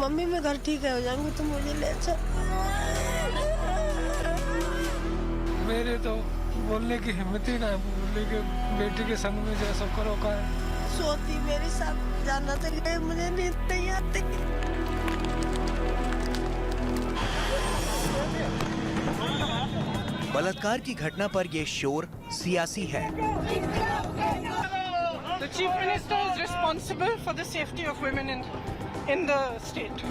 Mummy मैं घर ठीक है हो जाऊंगी, तुम मुझे ले चल। मेरे तो बोलने की हिम्मत ही ना है, बोलने के बेटी के संग में जैसा करो का है। सोती मेरे साथ जाना तो गए, मुझे नींद नहीं आती। बलात्कार की घटना पर ये शोर सियासी है। The Chief Minister is responsible for the safety of women in the state.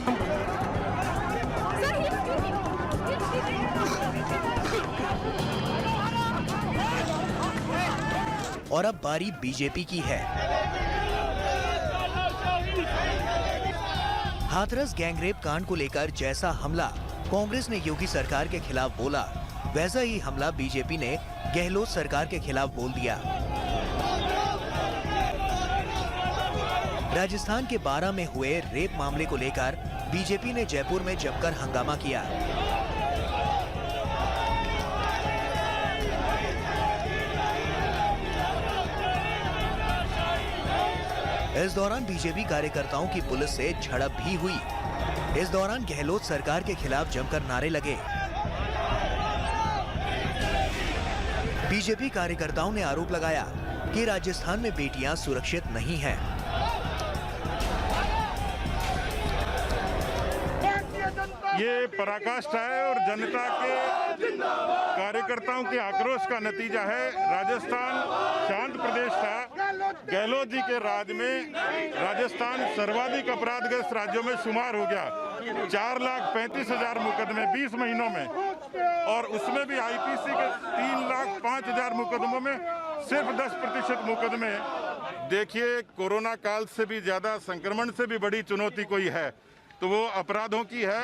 और अब बारी बीजेपी की है। हाथरस गैंगरेप कांड को लेकर जैसा हमला कांग्रेस ने योगी सरकार के खिलाफ बोला, वैसा ही हमला बीजेपी ने गहलोत सरकार के खिलाफ बोल दिया। राजस्थान के बारां में हुए रेप मामले को लेकर बीजेपी ने जयपुर में जमकर हंगामा किया। इस दौरान बीजेपी कार्यकर्ताओं की पुलिस से झड़प भी हुई। इस दौरान गहलोत सरकार के खिलाफ जमकर नारे लगे। बीजेपी कार्यकर्ताओं ने आरोप लगाया कि राजस्थान में बेटियां सुरक्षित नहीं हैं। ये पराकाष्ठा है और जनता के कार्यकर्ताओं के आक्रोश का नतीजा है। राजस्थान शांत प्रदेश था, गहलोत जी के राज में राजस्थान सर्वाधिक अपराधग्रस्त राज्यों में शुमार हो गया। 4,35,000 मुकदमे 20 महीनों में, और उसमें भी आईपीसी के 3,05,000 मुकदमों में सिर्फ 10% मुकदमे। देखिए, कोरोना काल से भी ज्यादा, संक्रमण से भी बड़ी चुनौती कोई है तो वो अपराधों की है।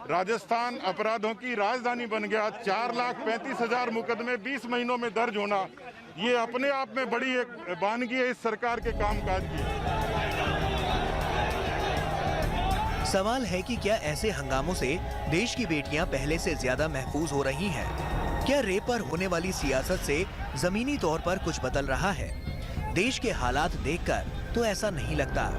राजस्थान अपराधों की राजधानी बन गया। 4,35,000 मुकदमे 20 महीनों में दर्ज होना, ये अपने आप में बड़ी एक वानगी है इस सरकार के कामकाज की। सवाल है कि क्या ऐसे हंगामों से देश की बेटियां पहले से ज्यादा महफूज हो रही हैं? क्या रेप पर होने वाली सियासत से जमीनी तौर पर कुछ बदल रहा है? देश के हालात देखकर तो ऐसा नहीं लगता।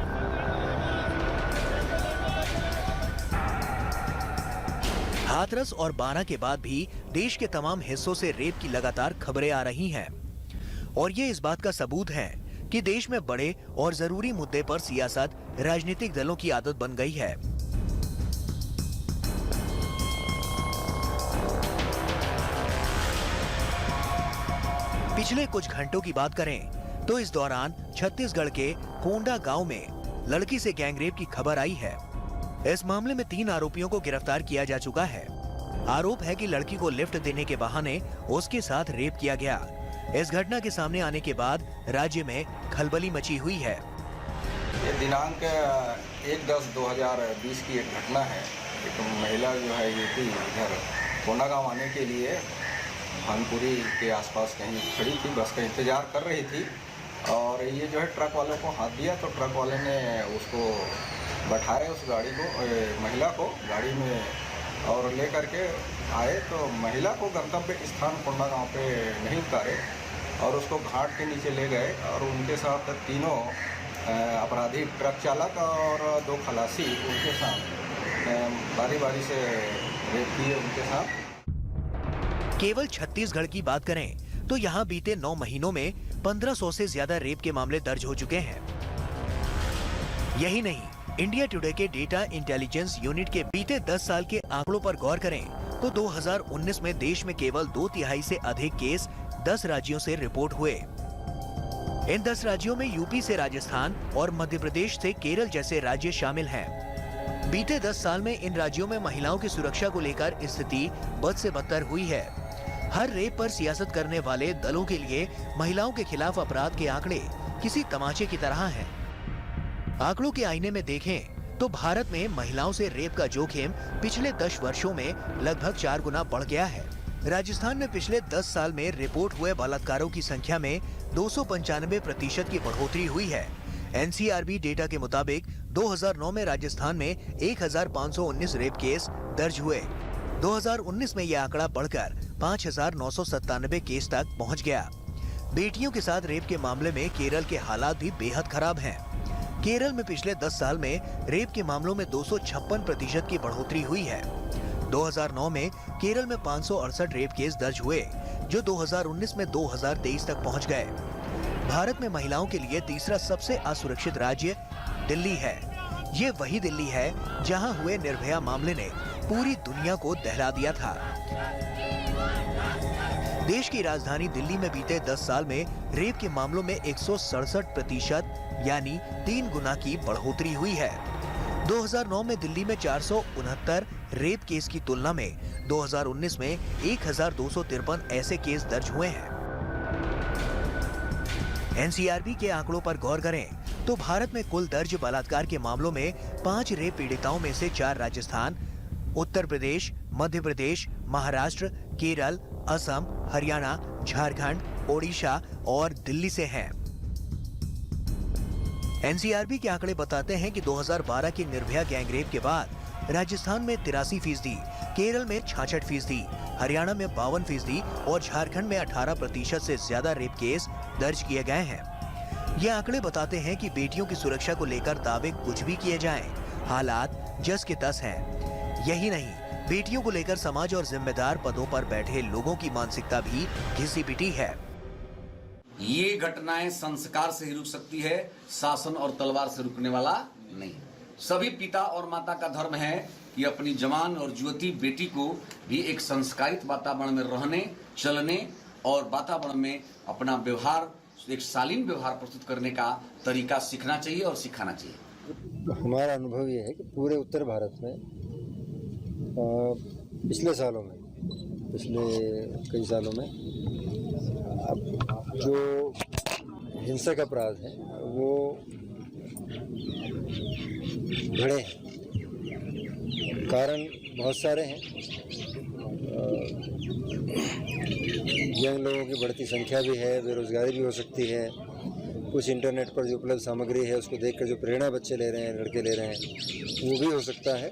हाथरस और बारां के बाद भी देश के तमाम हिस्सों से रेप की लगातार खबरें आ रही हैं, और ये इस बात का सबूत है कि देश में बड़े और जरूरी मुद्दे पर सियासत राजनीतिक दलों की आदत बन गई है। पिछले कुछ घंटों की बात करें तो इस दौरान छत्तीसगढ़ के कोंडा गांव में लड़की से गैंगरेप की खबर आई है। इस मामले में 3 आरोपियों को गिरफ्तार किया जा चुका है। आरोप है कि लड़की को लिफ्ट देने के बहाने उसके साथ रेप किया गया। इस घटना के सामने आने के बाद राज्य में खलबली मची हुई है। ये दिनांक 1/10/2020 की एक घटना है। एक महिला जो है यूपी इधर कोंडा गाँव आने के लिए भानपुरी के आसपास कहीं खड़ी थी, बस का इंतजार कर रही थी, और ये जो है ट्रक वाले को हाथ दिया तो ट्रक वाले ने उसको बैठाए, उस गाड़ी को, महिला को गाड़ी में, और ले करके आए तो महिला को गंतव्य स्थान कोंडा गांव पे नहीं उतारे और उसको घाट के नीचे ले गए, और उनके साथ 3 अपराधी, ट्रक चालक और 2 खलासी, उनके साथ बारी बारी से रेप किए उनके साथ। केवल छत्तीसगढ़ की बात करें तो यहाँ बीते 9 महीनों में 1500 से ज्यादा रेप के मामले दर्ज हो चुके हैं। यही नहीं, इंडिया टुडे के डेटा इंटेलिजेंस यूनिट के बीते 10 साल के आंकड़ों पर गौर करें तो 2019 में देश में केवल 2/3 से अधिक केस 10 राज्यों से रिपोर्ट हुए। इन 10 राज्यों में यूपी से राजस्थान और मध्य प्रदेश से केरल जैसे राज्य शामिल हैं। बीते 10 साल में इन राज्यों में महिलाओं की सुरक्षा को लेकर स्थिति बद से बदतर हुई है। हर रेप पर सियासत करने वाले दलों के लिए महिलाओं के खिलाफ अपराध के आंकड़े किसी तमाचे की तरह हैं। आंकड़ों के आईने में देखें तो भारत में महिलाओं से रेप का जोखिम पिछले 10 वर्षों में लगभग 4 गुना बढ़ गया है। राजस्थान में पिछले 10 साल में रिपोर्ट हुए बलात्कारों की संख्या में 295% की बढ़ोतरी हुई है। एनसीआरबी डेटा के मुताबिक 2009 में राजस्थान में 1519 रेप केस दर्ज हुए। 2019 में यह आंकड़ा बढ़कर 5997 केस तक पहुंच गया। बेटियों के साथ रेप के मामले में केरल के हालात भी बेहद खराब हैं। केरल में पिछले 10 साल में रेप के मामलों में 256% की बढ़ोतरी हुई है। 2009 में केरल में 568 रेप केस दर्ज हुए, जो 2019 में 2023 तक पहुंच गए। भारत में महिलाओं के लिए तीसरा सबसे असुरक्षित राज्य दिल्ली है। ये वही दिल्ली है जहां हुए निर्भया मामले ने पूरी दुनिया को दहला दिया था। देश की राजधानी दिल्ली में बीते 10 साल में रेप के मामलों में 167% यानी 3 गुना की बढ़ोतरी हुई है। 2009 में दिल्ली में 469 रेप केस की तुलना में 2019 में 1253 ऐसे केस दर्ज हुए हैं। एनसीआरबी के आंकड़ों पर गौर करें तो भारत में कुल दर्ज बलात्कार के मामलों में 5 रेप पीड़िताओं में से 4 राजस्थान, उत्तर प्रदेश, मध्य प्रदेश, महाराष्ट्र, केरल, असम, हरियाणा, झारखंड, ओडिशा और दिल्ली से हैं। एनसीआरबी के आंकड़े बताते हैं कि 2012 की निर्भया गैंगरेप के बाद राजस्थान में 83%, केरल में 66%, हरियाणा में 52% और झारखंड में 18% से ज्यादा रेप केस दर्ज किए गए हैं। ये आंकड़े बताते हैं कि बेटियों की सुरक्षा को लेकर दावे कुछ भी किए जाएं, हालात जस के तस हैं। यही नहीं, बेटियों को लेकर समाज और जिम्मेदार पदों पर बैठे लोगों की मानसिकता भी घिसी पिटी है। ये घटनाएं संस्कार से ही रुक सकती है, शासन और तलवार से रुकने वाला नहीं। सभी पिता और माता का धर्म है कि अपनी जवान और युवती बेटी को भी एक संस्कारित वातावरण में रहने, चलने और वातावरण में अपना व्यवहार, एक शालीन व्यवहार प्रस्तुत करने का तरीका सीखना चाहिए और सिखाना चाहिए। हमारा अनुभव ये है कि पूरे उत्तर भारत में पिछले कई सालों में जो हिंसक अपराध हैं वो बढ़े हैं। कारण बहुत सारे हैं। यंग लोगों की बढ़ती संख्या भी है, बेरोजगारी भी हो सकती है। कुछ इंटरनेट पर जो उपलब्ध सामग्री है उसको देखकर जो प्रेरणा बच्चे ले रहे हैं, लड़के ले रहे हैं, वो भी हो सकता है।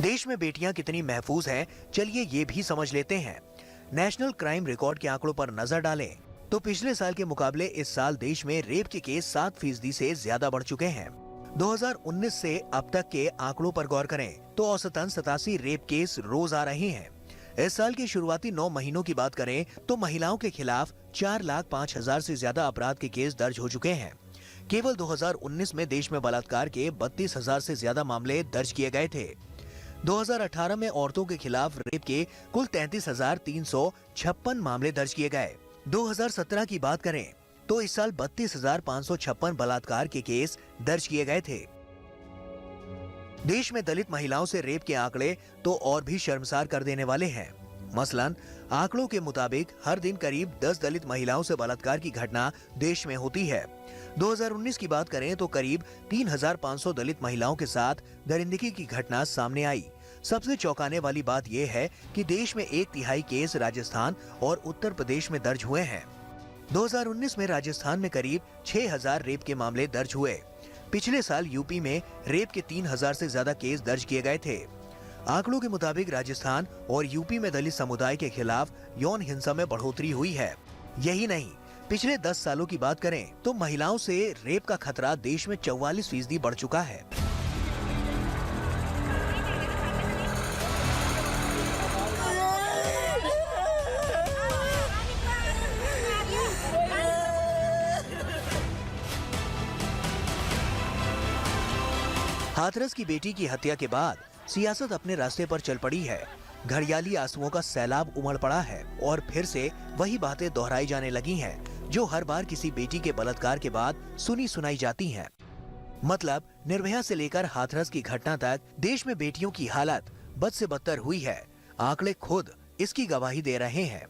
देश में बेटियां कितनी महफूज हैं, चलिए ये भी समझ लेते हैं। नेशनल क्राइम रिकॉर्ड के आंकड़ों पर नजर डालें तो पिछले साल के मुकाबले इस साल देश में रेप के केस 7% से ज्यादा बढ़ चुके हैं। 2019 से अब तक के आंकड़ों पर गौर करें तो औसतन 87 रेप केस रोज आ रहे हैं। इस साल के शुरुआती 9 महीनों की बात करें तो महिलाओं के खिलाफ 4,05,000 से ज्यादा अपराध के केस दर्ज हो चुके हैं। केवल 2019 में देश में बलात्कार के 32,000 से ज्यादा मामले दर्ज किए गए थे। 2018 में औरतों के खिलाफ रेप के कुल 33,356 मामले दर्ज किए गए। 2017 की बात करें तो इस साल 32,556 बलात्कार के केस दर्ज किए गए थे। देश में दलित महिलाओं से रेप के आंकड़े तो और भी शर्मसार कर देने वाले हैं। मसलन आंकड़ों के मुताबिक हर दिन करीब 10 दलित महिलाओं से बलात्कार की घटना देश में होती है। 2019 की बात करें तो करीब 3,500 दलित महिलाओं के साथ दरिंदगी की घटना सामने आई। सबसे चौंकाने वाली बात यह है कि देश में 1/3 केस राजस्थान और उत्तर प्रदेश में दर्ज हुए हैं। 2019 में राजस्थान में करीब 6,000 रेप के मामले दर्ज हुए। पिछले साल यूपी में रेप के 3,000 से ज्यादा केस दर्ज किए गए थे। आंकड़ों के मुताबिक राजस्थान और यूपी में दलित समुदाय के खिलाफ यौन हिंसा में बढ़ोतरी हुई है। यही नहीं, पिछले 10 सालों की बात करें तो महिलाओं से रेप का खतरा देश में 44% बढ़ चुका है। हाथरस की बेटी की हत्या के बाद सियासत अपने रास्ते पर चल पड़ी है। घड़ियाली आंसुओं का सैलाब उमड़ पड़ा है और फिर से वही बातें दोहराई जाने लगी हैं जो हर बार किसी बेटी के बलात्कार के बाद सुनी सुनाई जाती हैं। मतलब निर्भया से लेकर हाथरस की घटना तक देश में बेटियों की हालत बद से बदतर हुई है। आंकड़े खुद इसकी गवाही दे रहे हैं।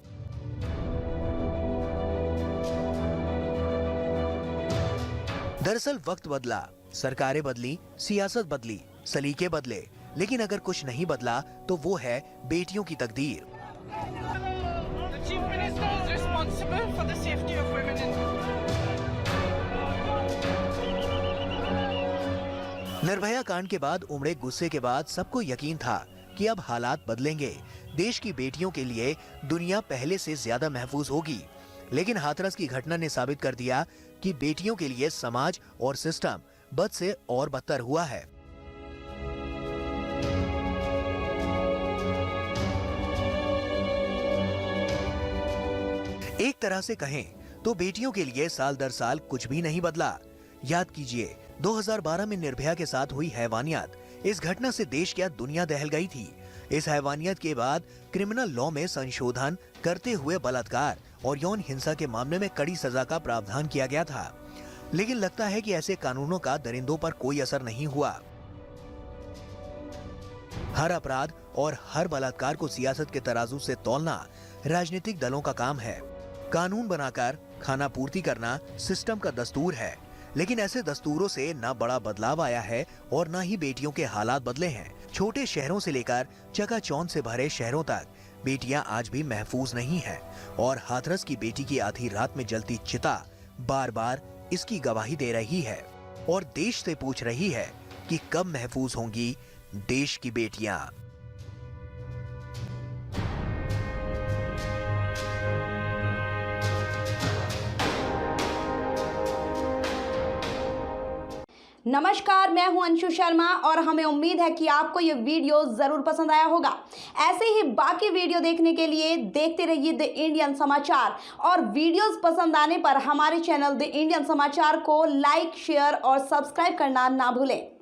दरअसल वक्त बदला, सरकारें बदली, सियासत बदली, सलीके बदले, लेकिन अगर कुछ नहीं बदला तो वो है बेटियों की तकदीर। The Chief Minister is responsible for the safety of women in Nirbhaya कांड के बाद उमड़े गुस्से के बाद सबको यकीन था कि अब हालात बदलेंगे। देश की बेटियों के लिए दुनिया पहले से ज्यादा महफूज होगी। लेकिन हाथरस की घटना ने साबित कर दिया कि बेटियों के लिए समाज और सिस्टम बद से और बदतर हुआ है। एक तरह से कहें तो बेटियों के लिए साल दर साल कुछ भी नहीं बदला। याद कीजिए 2012 में निर्भया के साथ हुई हैवानियत। इस घटना से देश क्या दुनिया दहल गई थी। इस हैवानियत के बाद क्रिमिनल लॉ में संशोधन करते हुए बलात्कार और यौन हिंसा के मामले में कड़ी सजा का प्रावधान किया गया था। लेकिन लगता है कि ऐसे कानूनों का दरिंदों पर कोई असर नहीं हुआ। हर अपराध और हर बलात्कार को सियासत के तराजू से तौलना राजनीतिक दलों का काम है। कानून बनाकर खाना पूर्ति करना सिस्टम का दस्तूर है। लेकिन ऐसे दस्तूरों से ना बड़ा बदलाव आया है और ना ही बेटियों के हालात बदले हैं। छोटे शहरों से लेकर चकाचौंध से भरे शहरों तक बेटियां आज भी महफूज नहीं हैं और हाथरस की बेटी की आधी रात में जलती चिता बार बार इसकी गवाही दे रही है और देश से पूछ रही है कि कब महफूज होंगी देश की बेटियां। नमस्कार, मैं हूं अंशु शर्मा और हमें उम्मीद है कि आपको ये वीडियो जरूर पसंद आया होगा। ऐसे ही बाकी वीडियो देखने के लिए देखते रहिए द इंडियन समाचार और वीडियोस पसंद आने पर हमारे चैनल द इंडियन समाचार को लाइक, शेयर और सब्सक्राइब करना ना भूलें।